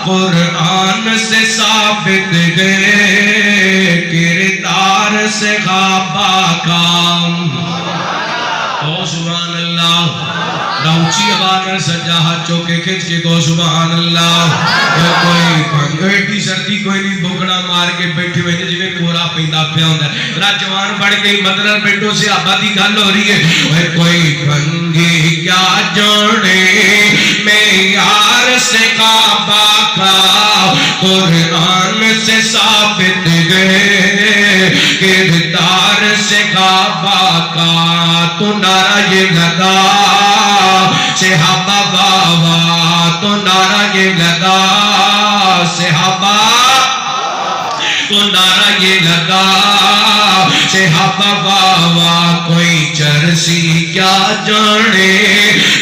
قرآن سے ثابت گئے کردار سے غابہ کام او سبحان اللہ راؤچی آبانر سجاہت چوکے کھچ کے کو سبحان اللہ کوئی بھنگویٹی سردی کوئی نہیں بھوکڑا مار کے بیٹھے ہوئے جو میں کورا پیندہ پیا ہوندہ ہے راجوان بڑھ گئی مدرر بیٹھوں سے آبادی گھل ہو رہی ہے کوئی بھنگی کیا جانے میں یار سے کعبہ کا قرآن سے ثابت گئے کردار سے کعبہ کا تو نعرہ یہ لگا صحابہ باوا تو نعرہ یہ لگا صحابہ تو نعرہ یہ لگا صحابہ باوا کوئی چرسی کیا جانے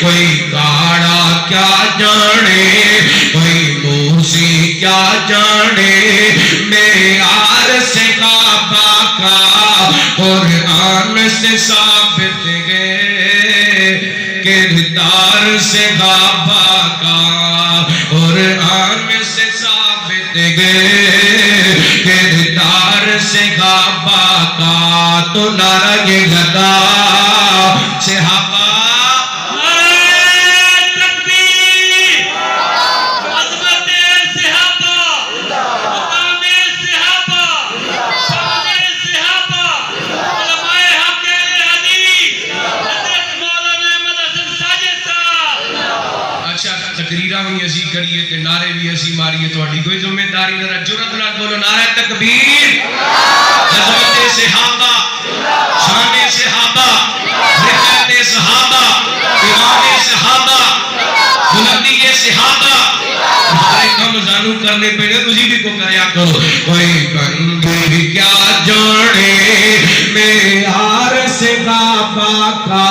کوئی کاڑا کیا جانے کوئی موسی کیا جانے معیار سے کعبہ کا قرآن سے ثابت گئے کردار سے غابہ کا قرآن سے ثابت گئے کردار سے غابہ کا تو نعرہ یہ لگا صحابہ تقریرہ بھی اسی کریے تے نعرے بھی اسی ماریے تو اڈی کوئی ذمہ داری ذرا جرأت نال بولو نعرہ تکبیر عظمت صحابہ شان صحابہ رفعت صحابہ امام صحابہ بلندی صحابہ ہمارے کم جانو کرنے پڑے تجھی بھی کو کریا کرو کوئی بندی کیا جانے معیار سے غابہ کا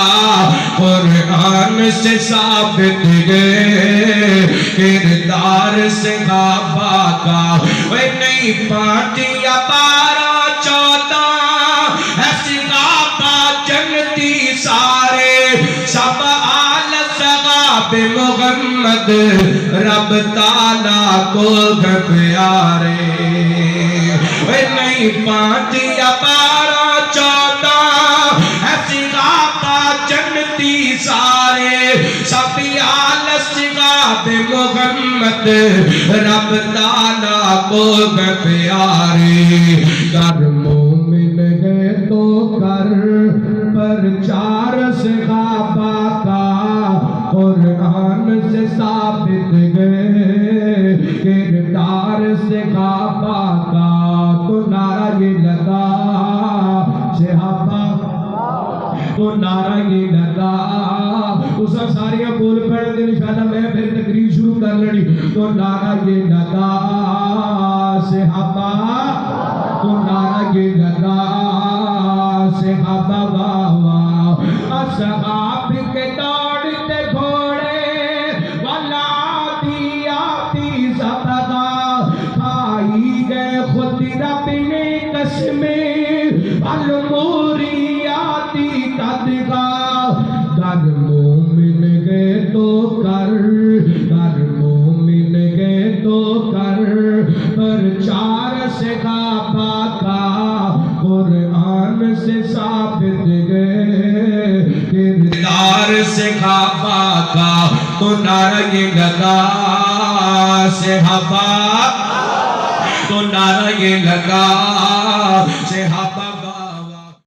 قرآن سے ثابت گئے کردار سے غابہ کا وہ نہیں پانچ یا 12 14 ایسی غابہ جنتی سارے سب آل صغاب محمد رب تعالیٰ کو پیارے وہ نہیں 5 یا 12 14 ایسی غابہ جنتی سارے سب آل صغاب محمد رب تعالیٰ کو پیارے کر مومن ہے تو کر پرچار صحابہ کا قرآن سے ثابت گئے کردار صحابہ کا تو نعرہ یہ لگا صحابہ تو نعرہ یہ لگا اس وقت ساریاں بول پڑھ دیں انشاءاللہ میں پھر تقریر شروع کر لڑی تو نعرہ یہ لگا صحابہ تو نعرہ یہ لگا صحابہ واہ اصحاب کے دوڑتے گھوڑے والا آتی صدقہ کھائی گئے خود رب نے قسمیں الموریاتی تدگا گر مومن گئے تو کر گر مومن گئے تو کر پرچار سے غابہ کا قرآن سے ثابت گئے کردار سے غابہ کا تو نعرہ یہ لگا صحابہ تو نعرہ یہ لگا